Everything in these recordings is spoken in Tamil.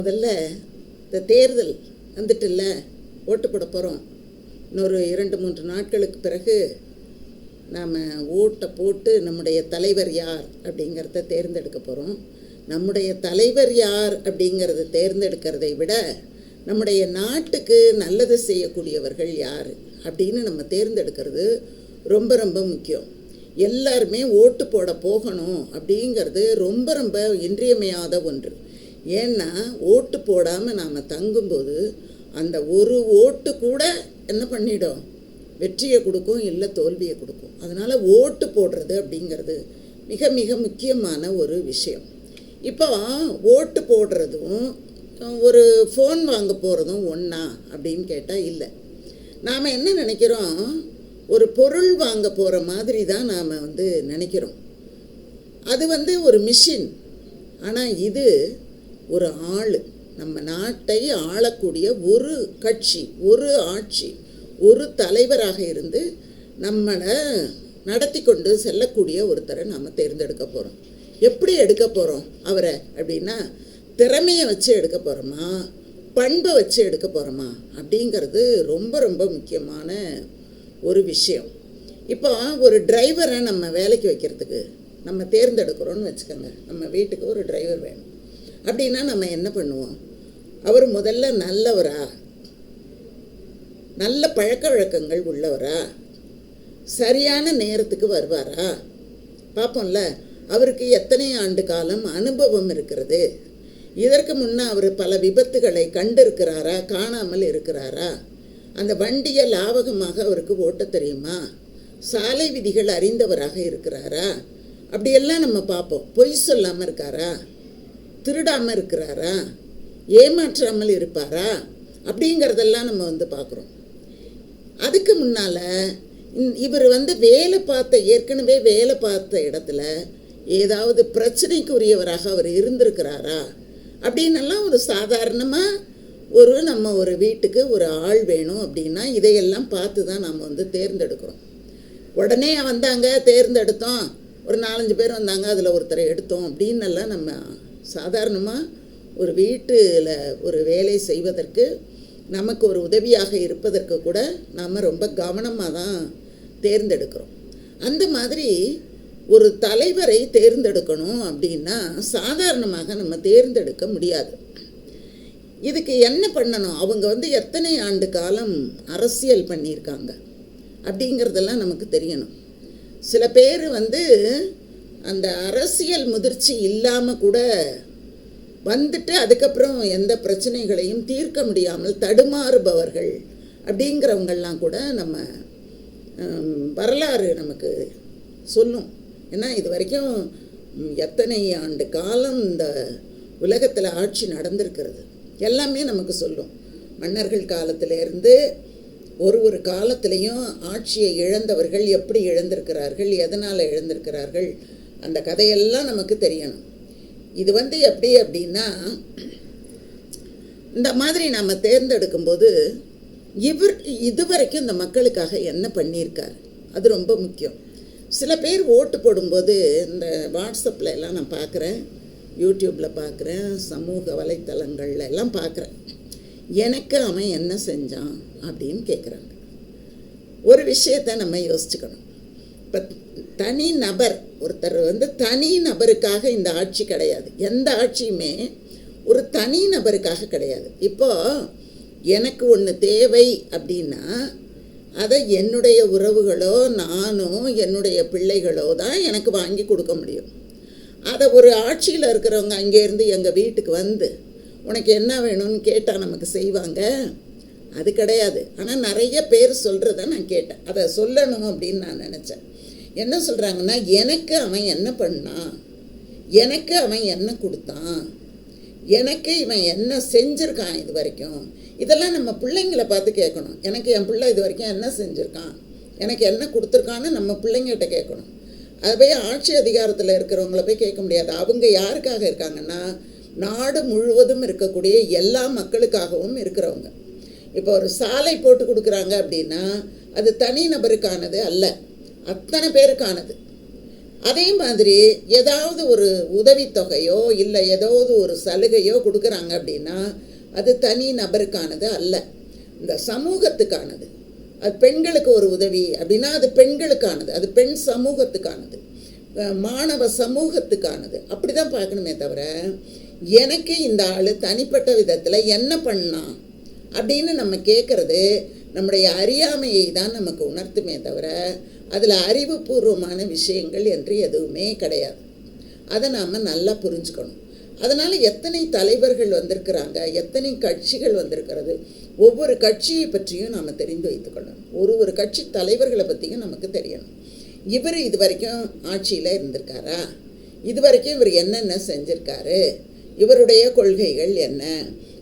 முதல்ல இந்த தேர்தல் வந்துட்டுல்ல, ஓட்டு போட போகிறோம். இன்னொரு 2-3 நாட்களுக்கு பிறகு நாம் ஓட்டை போட்டு நம்முடைய தலைவர் யார் அப்படிங்கிறத தேர்ந்தெடுக்க போகிறோம். நம்முடைய தலைவர் யார் அப்படிங்கிறத தேர்ந்தெடுக்கிறதை விட நம்முடைய நாட்டுக்கு நல்லது செய்யக்கூடியவர்கள் யார் அப்படின்னு நம்ம தேர்ந்தெடுக்கிறது ரொம்ப ரொம்ப முக்கியம். எல்லாருமே ஓட்டு போட போகணும் அப்படிங்கிறது ரொம்ப ரொம்ப இன்றியமையாத ஒன்று. ஏன்னா ஓட்டு போடாமல் நாம் தங்கும்போது அந்த ஒரு ஓட்டு கூட என்ன பண்ணிடும், வெற்றியை கொடுக்கும், இல்லை தோல்வியை கொடுக்கும். அதனால் ஓட்டு போடுறது அப்படிங்கிறது மிக மிக முக்கியமான ஒரு விஷயம். இப்போ ஓட்டு போடுறதும் ஒரு ஃபோன் வாங்க போகிறதும் ஒன்றா அப்படின்னு கேட்டால் இல்லை. நாம் என்ன நினைக்கிறோம், ஒரு பொருள் வாங்க போகிற மாதிரி தான் நாம் நினைக்கிறோம். அது ஒரு மிஷின். ஆனால் இது ஒரு ஆள், நம்ம நாட்டை ஆளக்கூடிய ஒரு கட்சி, ஒரு ஆட்சி, ஒரு தலைவராக இருந்து நம்மளை நடத்தி கொண்டு செல்லக்கூடிய ஒருத்தரை நாம் தேர்ந்தெடுக்க போகிறோம். எப்படி எடுக்க போகிறோம் அவரை அப்படின்னா, திறமையை வச்சு எடுக்க போகிறோமா, பண்பை வச்சு எடுக்க போகிறோமா அப்படிங்கிறது ரொம்ப ரொம்ப முக்கியமான ஒரு விஷயம். இப்போ ஒரு டிரைவரை நம்ம வேலைக்கு வைக்கிறதுக்கு நம்ம தேர்ந்தெடுக்கிறோன்னு வச்சுக்கோங்க. நம்ம வீட்டுக்கு ஒரு டிரைவர் வேணும் அப்படின்னா நம்ம என்ன பண்ணுவோம், அவர் முதல்ல நல்லவரா, நல்ல பழக்க வழக்கங்கள் உள்ளவரா, சரியான நேரத்துக்கு வருவாரா பார்ப்போம்ல. அவருக்கு எத்தனை ஆண்டு காலம் அனுபவம் இருக்கிறது, இதற்கு முன்னே அவர் பல விபத்துகளை கண்டிருக்கிறாரா, காணாமல் இருக்கிறாரா, அந்த வண்டியை லாவகமாக அவருக்கு ஓட்ட தெரியுமா, சாலை விதிகள் அறிந்தவராக இருக்கிறாரா, அப்படியெல்லாம் நம்ம பார்ப்போம். பொய் சொல்லாமல் இருக்காரா, திருடாமல் இருக்கிறாரா, ஏமாற்றாமல் இருப்பாரா அப்படிங்கிறதெல்லாம் நம்ம பார்க்குறோம். அதுக்கு முன்னால் இவர் ஏற்கனவே வேலை பார்த்த இடத்துல ஏதாவது பிரச்சனைக்குரியவராக அவர் இருந்திருக்கிறாரா அப்படின்னெல்லாம் ஒரு சாதாரணமாக நம்ம ஒரு வீட்டுக்கு ஒரு ஆள் வேணும் அப்படின்னா இதையெல்லாம் பார்த்து தான் நம்ம தேர்ந்தெடுக்கிறோம். உடனே வந்தாங்க, தேர்ந்தெடுத்தோம், ஒரு 4-5 பேர் வந்தாங்க, அதில் ஒருத்தரை எடுத்தோம் அப்படின்னெல்லாம் நம்ம சாதாரணமாக ஒரு வீட்டில் ஒரு வேலை செய்வதற்கு நமக்கு ஒரு உதவியாக இருப்பதற்கு கூட நாம் ரொம்ப கவனமாக தான் தேர்ந்தெடுக்கிறோம். அந்த மாதிரி ஒரு தலைவரை தேர்ந்தெடுக்கணும் அப்படின்னா சாதாரணமாக நம்ம தேர்ந்தெடுக்க முடியாது. இதுக்கு என்ன பண்ணணும், அவங்க எத்தனை ஆண்டு காலம் அரசியல் பண்ணியிருக்காங்க அப்படிங்கிறதெல்லாம் நமக்கு தெரியணும். சில பேர் அந்த அரசியல் முதிர்ச்சி இல்லாமல் கூட அதுக்கப்புறம் எந்த பிரச்சனைகளையும் தீர்க்க முடியாமல் தடுமாறுபவர்கள் அப்படிங்கிறவங்கெல்லாம் கூட நம்ம வரலாறு நமக்கு சொல்லும். ஏன்னா இது வரைக்கும் எத்தனை ஆண்டு காலம் இந்த உலகத்தில் ஆட்சி நடந்திருக்கிறது எல்லாமே நமக்கு சொல்லும். மன்னர்கள் காலத்திலேருந்து ஒரு காலத்திலையும் ஆட்சியை இழந்தவர்கள் எப்படி இழந்திருக்கிறார்கள், எதனால் இழந்திருக்கிறார்கள், அந்த கதையெல்லாம் நமக்கு தெரியணும். இது எப்படி அப்படின்னா, இந்த மாதிரி நம்ம தேர்ந்தெடுக்கும்போது இவர் இதுவரைக்கும் இந்த மக்களுக்காக என்ன பண்ணியிருக்கார் அது ரொம்ப முக்கியம். சில பேர் ஓட்டு போடும்போது இந்த வாட்ஸ்அப்பில் எல்லாம் நான் பார்க்குறேன், யூடியூப்பில் பார்க்குறேன், சமூக வலைத்தளங்கள்ல எல்லாம் பார்க்குறேன், எனக்கு அவன் என்ன செஞ்சான் அப்படின்னு கேட்குறாங்க. ஒரு விஷயத்தை நம்ம யோசிச்சுக்கணும். இப்போ தனி நபர் ஒருத்தர் தனி நபருக்காக இந்த ஆட்சி கிடையாது. எந்த ஆட்சியுமே ஒரு தனி நபருக்காக கிடையாது. இப்போது எனக்கு ஒன்று தேவை அப்படின்னா அதை என்னுடைய உறவுகளோ நானோ என்னுடைய பிள்ளைகளோ தான் எனக்கு வாங்கி கொடுக்க முடியும். அதை ஒரு ஆட்சியில் இருக்கிறவங்க அங்கேருந்து எங்கள் வீட்டுக்கு உனக்கு என்ன வேணும்னு கேட்டால் நமக்கு செய்வாங்க? அது கிடையாது. ஆனால் நிறைய பேர் சொல்கிறத நான் கேட்டேன், அதை சொல்லணும் அப்படின்னு நான் நினச்சேன். என்ன சொல்கிறாங்கன்னா, எனக்கு அவன் என்ன பண்ணான், எனக்கு அவன் என்ன கொடுத்தான், எனக்கு இவன் என்ன செஞ்சுருக்கான் இது வரைக்கும், இதெல்லாம் நம்ம பிள்ளைங்களை பார்த்து கேட்கணும். எனக்கு என் பிள்ளை இது வரைக்கும் என்ன செஞ்சுருக்கான், எனக்கு என்ன கொடுத்துருக்கான்னு நம்ம பிள்ளைங்கள்கிட்ட கேட்கணும். அதை போய் ஆட்சி அதிகாரத்தில் இருக்கிறவங்கள போய் கேட்க முடியாது. அவங்க யாருக்காக இருக்காங்கன்னா, நாடு முழுவதும் இருக்கக்கூடிய எல்லா மக்களுக்காகவும் இருக்கிறவங்க. இப்போ ஒரு சாலை போட்டு கொடுக்குறாங்க அப்படின்னா அது தனி நபருக்கானது அல்ல, அத்தனை பேருக்கானது. அதே மாதிரி ஏதாவது ஒரு உதவித்தொகையோ இல்லை ஏதாவது ஒரு சலுகையோ கொடுக்குறாங்க அப்படின்னா அது தனி நபருக்கானது அல்ல, இந்த சமூகத்துக்கானது. அது பெண்களுக்கு ஒரு உதவி அப்படின்னா அது பெண்களுக்கானது, அது பெண் சமூகத்துக்கானது, மாணவ சமூகத்துக்கானது. அப்படி தான் பார்க்கணுமே தவிர எனக்கு இந்த ஆள் தனிப்பட்ட விதத்தில் என்ன பண்ணான் அப்படின்னு நம்ம கேட்குறது நம்முடைய அறியாமையை தான் நமக்கு உணர்த்துமே தவிர அதில் அறிவுபூர்வமான விஷயங்கள் என்று எதுவுமே கிடையாது. அதை நாம் நல்லா புரிஞ்சுக்கணும். அதனால் எத்தனை தலைவர்கள் வந்திருக்கிறாங்க, எத்தனை கட்சிகள் வந்திருக்கிறது, ஒவ்வொரு கட்சியை பற்றியும் நாம் தெரிந்து வைத்துக்கொள்ளணும். ஒரு கட்சி தலைவர்களை பற்றியும் நமக்கு தெரியணும். இவர் இது வரைக்கும் ஆட்சியில் இருந்திருக்காரா, இது வரைக்கும் இவர் என்னென்ன செஞ்சிருக்காரு, இவருடைய கொள்கைகள் என்ன,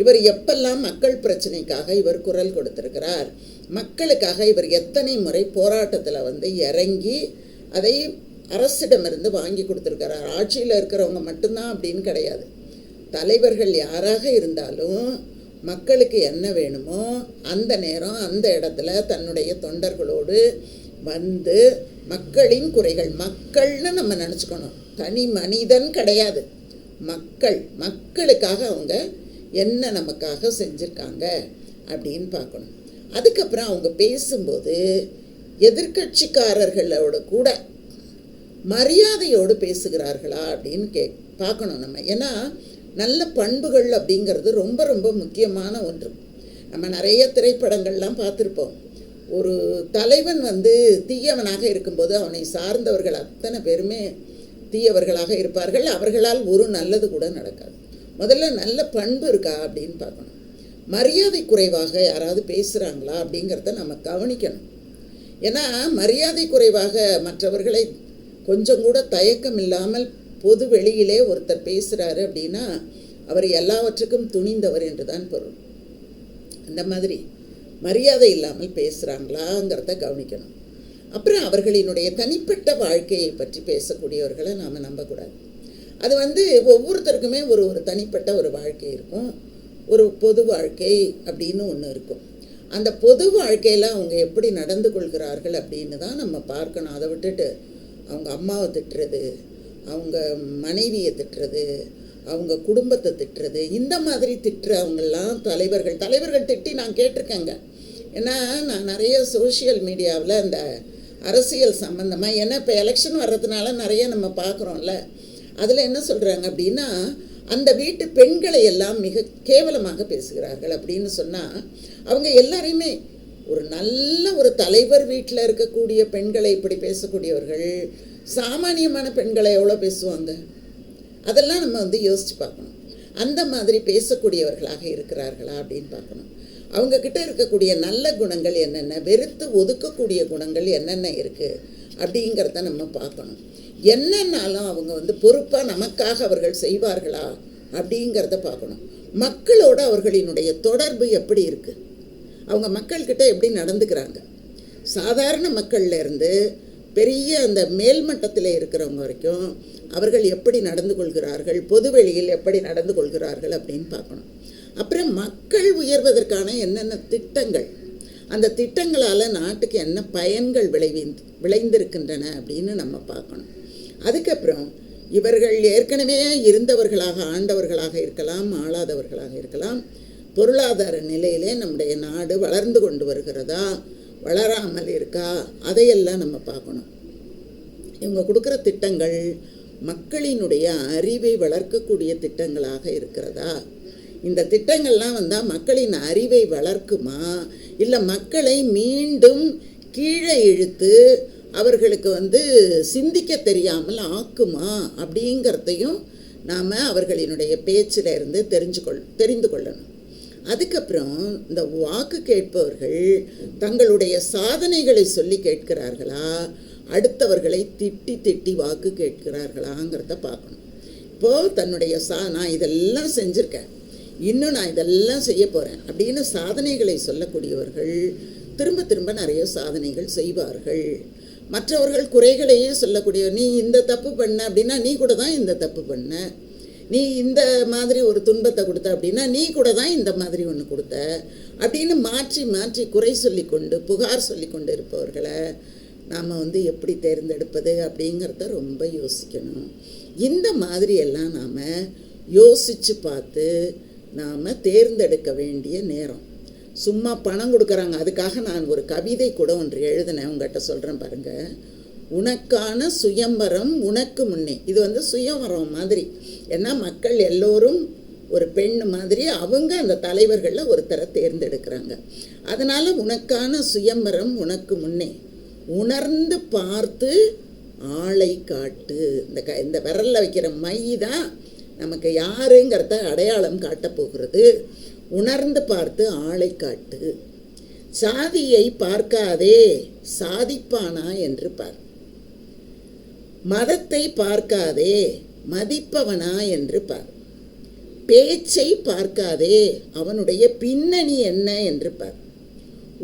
இவர் எப்பெல்லாம் மக்கள் பிரச்சனைக்காக இவர் குரல் கொடுத்திருக்கிறார், மக்களுக்காக இவர் எத்தனை முறை போராட்டத்தில் இறங்கி அதை அரசிடமிருந்து வாங்கி கொடுத்துருக்கிறார். ஆட்சியில் இருக்கிறவங்க மட்டும்தான் அப்படின்னு கிடையாது. தலைவர்கள் யாராக இருந்தாலும் மக்களுக்கு என்ன வேணுமோ அந்த நேரம் அந்த இடத்துல தன்னுடைய தொண்டர்களோடு வந்து மக்களின் குறைகள், மக்கள்னு நம்ம நினச்சிக்கணும், தனி மனிதன் கிடையாது, மக்களுக்காக அவங்க என்ன நமக்காக செஞ்சுருக்காங்க அப்படின்னு பார்க்கணும். அதுக்கப்புறம் அவங்க பேசும்போது எதிர்கட்சிக்காரர்களோட கூட மரியாதையோடு பேசுகிறார்களா அப்படின்னு பார்க்கணும் நம்ம. ஏன்னா நல்ல பண்புகள் அப்படிங்கிறது ரொம்ப ரொம்ப முக்கியமான ஒன்று. நம்ம நிறைய திரைப்படங்கள்லாம் பார்த்துருப்போம். ஒரு தலைவன் தீயவனாக இருக்கும்போது அவனை சார்ந்தவர்கள் அத்தனை பேருமே தீயவர்களாக இருப்பார்கள். அவர்களால் ஒரு நல்லது கூட நடக்காது. முதல்ல நல்ல பண்பு இருக்கா அப்படின்னு பார்க்கணும். மரியாதை குறைவாக யாராவது பேசுகிறாங்களா அப்படிங்கிறத நம்ம கவனிக்கணும். ஏன்னா மரியாதை குறைவாக மற்றவர்களை கொஞ்சம் கூட தயக்கம் இல்லாமல் பொது வெளியிலே ஒருத்தர் பேசுகிறாரு அப்படின்னா அவர் எல்லாவற்றுக்கும் துணிந்தவர் என்று தான் பொருள். அந்த மாதிரி மரியாதை இல்லாமல் பேசுகிறாங்களாங்கிறத கவனிக்கணும். அப்புறம் அவர்களினுடைய தனிப்பட்ட வாழ்க்கையை பற்றி பேசக்கூடியவர்களை நாம் நம்பக்கூடாது. அது ஒவ்வொருத்தருக்குமே ஒரு தனிப்பட்ட ஒரு வாழ்க்கை இருக்கும், ஒரு பொது வாழ்க்கை அப்படின்னு ஒன்று இருக்கும். அந்த பொது வாழ்க்கையில் அவங்க எப்படி நடந்து கொள்கிறார்கள் அப்படின்னு தான் நம்ம பார்க்கணும். அதை விட்டுட்டு அவங்க அம்மாவை திட்டுறது, அவங்க மனைவியை திட்டுறது, அவங்க குடும்பத்தை திட்டுறது, இந்த மாதிரி திட்டுறவங்கெல்லாம் தலைவர்கள் திட்டி நான் கேட்டிருக்கேங்க. ஏன்னா நான் நிறைய சோஷியல் மீடியாவில் இந்த அரசியல் சம்மந்தமாக, ஏன்னா இப்போ எலெக்ஷன் வர்றதுனால நிறைய நம்ம பார்க்குறோம்ல, அதில் என்ன சொல்கிறாங்க அப்படின்னா அந்த வீட்டு பெண்களை எல்லாம் மிக கேவலமாக பேசுகிறார்கள் அப்படின்னு சொன்னால் அவங்க எல்லாரையுமே ஒரு நல்ல ஒரு தலைவர் வீட்டில் இருக்கக்கூடிய பெண்களை இப்படி பேசக்கூடியவர்கள் சாமானியமான பெண்களை எவ்வளோ பேசுவாங்க, அதெல்லாம் நம்ம யோசித்து பார்க்கணும். அந்த மாதிரி பேசக்கூடியவர்களாக இருக்கிறார்களா அப்படின்னு பார்க்கணும். அவங்கக்கிட்ட இருக்கக்கூடிய நல்ல குணங்கள் என்னென்ன, வெறுத்து ஒதுக்கக்கூடிய குணங்கள் என்னென்ன இருக்குது அப்படிங்கிறத நம்ம பார்க்கணும். என்னன்னாலும் அவங்க பொறுப்பாக நமக்காக அவர்கள் செய்வார்களா அப்படிங்கிறத பார்க்கணும். மக்களோட அவர்களினுடைய தொடர்பு எப்படி இருக்குது, அவங்க மக்கள்கிட்ட எப்படி நடந்துக்கிறாங்க, சாதாரண மக்கள்லேருந்து பெரிய அந்த மேல்மட்டத்தில் இருக்கிறவங்க வரைக்கும் அவர்கள் எப்படி நடந்து கொள்கிறார்கள், பொதுவெளியில் எப்படி நடந்து கொள்கிறார்கள் அப்படின்னு பார்க்கணும். அப்புறம் மக்கள் உயர்வதற்கான என்னென்ன திட்டங்கள், அந்த திட்டங்களால் நாட்டுக்கு என்ன பயன்கள் விளைந்திருக்கின்றன அப்படின்னு நம்ம பார்க்கணும். அதுக்கப்புறம் இவர்கள் ஏற்கனவே இருந்தவர்களாக ஆண்டவர்களாக இருக்கலாம், ஆளாதவர்களாக இருக்கலாம், பொருளாதார நிலையிலே நம்முடைய நாடு வளர்ந்து கொண்டு வருகிறதா, வளராமல் இருக்கா, அதையெல்லாம் நம்ம பார்க்கணும். இவங்க கொடுக்குற திட்டங்கள் மக்களினுடைய அறிவை வளர்க்கக்கூடிய திட்டங்களாக இருக்கிறதா, இந்த திட்டங்கள்லாம் வந்தால் மக்களின் அறிவை வளர்க்குமா, இல்லை மக்களை மீண்டும் கீழே இழுத்து அவர்களுக்கு சிந்திக்க தெரியாமல் ஆக்குமா அப்படிங்கிறதையும் நாம் அவர்களினுடைய பேச்சில் இருந்து தெரிந்து கொள்ளணும். அதுக்கப்புறம் இந்த வாக்கு கேட்பவர்கள் தங்களுடைய சாதனைகளை சொல்லி கேட்கிறார்களா, அடுத்தவர்களை திட்டி வாக்கு கேட்கிறார்களாங்கிறத பார்க்கணும். இப்போது தன்னுடைய நான் இதெல்லாம் செஞ்சுருக்கேன், இன்னும் நான் இதெல்லாம் செய்ய போகிறேன் அப்படின்னு சாதனைகளை சொல்லக்கூடியவர்கள் திரும்ப நிறைய சாதனைகள் செய்வார்கள். மற்றவர்கள் குறைகளையே சொல்லக்கூடிய, நீ இந்த தப்பு பண்ண அப்படின்னா நீ கூட தான் இந்த தப்பு பண்ண, நீ இந்த மாதிரி ஒரு துன்பத்தை கொடுத்த அப்படின்னா நீ கூட தான் இந்த மாதிரி ஒன்று கொடுத்த அப்படின்னு மாற்றி குறை சொல்லிக்கொண்டு புகார் சொல்லி கொண்டு இருப்பவர்களை நாம் எப்படி தேர்ந்தெடுப்பது அப்படிங்கிறத ரொம்ப யோசிக்கணும். இந்த மாதிரியெல்லாம் நாம் யோசித்து பார்த்து நாம் தேர்ந்தெடுக்க வேண்டிய நேரம். சும்மா பணம் கொடுக்குறாங்க, அதுக்காக நான் ஒரு கவிதை கூட ஒன்று எழுதினேன், உங்கள்கிட்ட சொல்கிறேன் பாருங்கள். உனக்கான சுயம்பரம் உனக்கு முன்னே. இது சுயம்பரம் மாதிரி. ஏன்னா மக்கள் எல்லோரும் ஒரு பெண் மாதிரி அவங்க அந்த தலைவர்களில் ஒருத்தரை தேர்ந்தெடுக்கிறாங்க. அதனால் உனக்கான சுயம்பரம் உனக்கு முன்னே, உணர்ந்து பார்த்து ஆளை காட்டு. இந்த விரலில் வைக்கிற மை தான் நமக்கு யாருங்கிறத அடையாளம் காட்டப்போகிறது. உணர்ந்து பார்த்து ஆளை காட்டு. சாதியை பார்க்காதே சாதிப்பானா என்று பார். மதத்தை பார்க்காதே மதிப்பவனா என்று பார். பேச்சை பார்க்காதே அவனுடைய பின்னணி என்ன என்று பார்.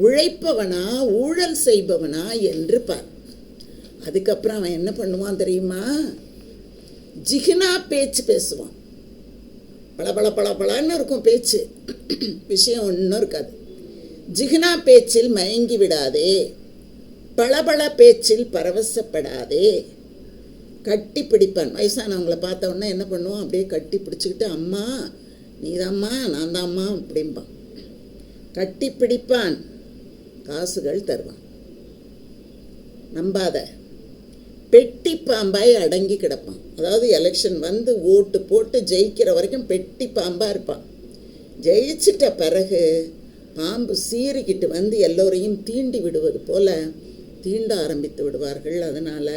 உழைப்பவனா ஊழல் செய்பவனா என்று பார். அதுக்கப்புறம் அவன் என்ன பண்ணுவான் தெரியுமா? ஜிகினா பேச்சு பேசுவான். பளபளன்னு இருக்கும் பேச்சு, விஷயம் ஒன்றும் இருக்காது. ஜிகினா பேச்சில் மயங்கி விடாதே, பளபள பேச்சில் பரவசப்படாதே. கட்டி பிடிப்பான். வயசானவங்களை பார்த்த உடனே என்ன பண்ணுவான்? அப்படியே கட்டி பிடிச்சிக்கிட்டு, அம்மா நீதாம்மா நான் தாம்மா அப்படிம்பான். கட்டி பிடிப்பான், காசுகள் தருவான். நம்பாத. பெட்டி பாம்பாய் அடங்கி கிடப்பான். அதாவது எலெக்ஷன் ஓட்டு போட்டு ஜெயிக்கிற வரைக்கும் பெட்டி பாம்பாக இருப்பான். ஜெயிச்சிட்ட பிறகு பாம்பு சீறிக்கிட்டு எல்லோரையும் தீண்டி விடுவது போல தீண்ட ஆரம்பித்து விடுவார்கள். அதனால்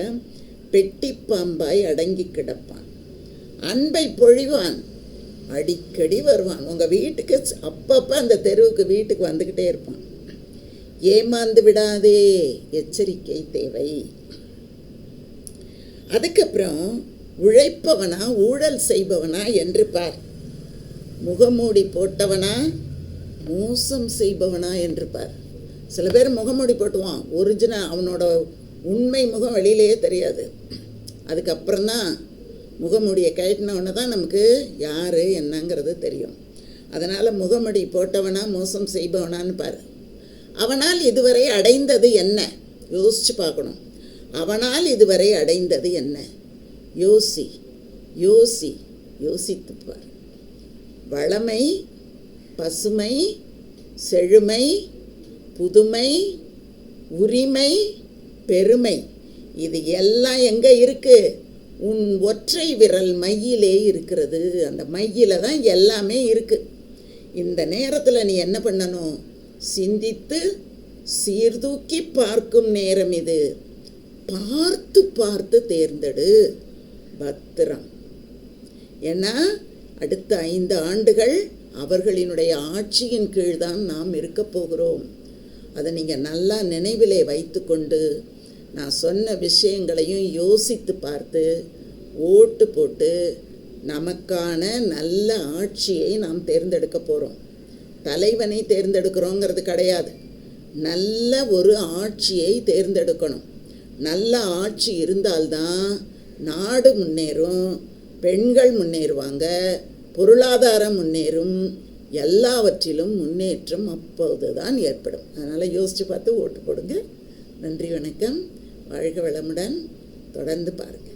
பெட்டி பாம்பாய் அடங்கி கிடப்பான். அன்பை பொழிவான், அடிக்கடி வருவான். உங்கள் வீட்டுக்கு அப்பப்போ அந்த தெருவுக்கு வீட்டுக்கு வந்துக்கிட்டே இருப்பான். ஏமாந்து விடாதே, எச்சரிக்கை தேவை. அதுக்கப்புறம் உழைப்பவனா ஊழல் செய்பவனா என்று பார். முகமூடி போட்டவனா மோசம் செய்பவனா என்று பார். சில பேர் முகமூடி போட்டுவான், ஒரிஜினல் அவனோட உண்மை முகம் வெளியிலேயே தெரியாது. அதுக்கப்புறம்தான் முகமூடியை கழட்டினவன தான் நமக்கு யார் என்னங்கிறது தெரியும். அதனால் முகமூடி போட்டவனா மோசம் செய்பவனான்னு பார். அவனால் இதுவரை அடைந்தது என்ன யோசித்து பார்க்கணும். அவனால் இதுவரை அடைந்தது என்ன? யோசி யோசி யோசித்து பார். வளமை, பசுமை, செழுமை, புதுமை, உரிமை, பெருமை, இது எல்லாம் எங்கே இருக்குது? உன் ஒற்றை விரல் மையிலே இருக்கிறது. அந்த மையில தான் எல்லாமே இருக்குது. இந்த நேரத்தில் நீ என்ன பண்ணணும்? சிந்தித்து சீர்தூக்கி பார்க்கும் நேரம் இது. பார்த்து பார்த்து தேர்ந்தெடு. பத்திரம். ஏன்னா அடுத்த 5 ஆண்டுகள் அவர்களினுடைய ஆட்சியின் கீழ்தான் நாம் இருக்க போகிறோம். அதை நீங்கள் நல்லா நினைவிலே வைத்து கொண்டு நான் சொன்ன விஷயங்களையும் யோசித்து பார்த்து ஓட்டு போட்டு நமக்கான நல்ல ஆட்சியை நாம் தேர்ந்தெடுக்க போகிறோம். தலைவனை தேர்ந்தெடுக்கிறோங்கிறது கிடையாது, நல்ல ஒரு ஆட்சியை தேர்ந்தெடுக்கணும். நல்ல ஆட்சி இருந்தால்தான் நாடு முன்னேறும், பெண்கள் முன்னேறுவாங்க, பொருளாதாரம் முன்னேறும், எல்லாவற்றிலும் முன்னேற்றம் அப்போது தான் ஏற்படும். அதனால் யோசித்து பார்த்து ஓட்டு போடுங்க. நன்றி, வணக்கம். வாழ்க வளமுடன். தொடர்ந்து பாருங்கள்.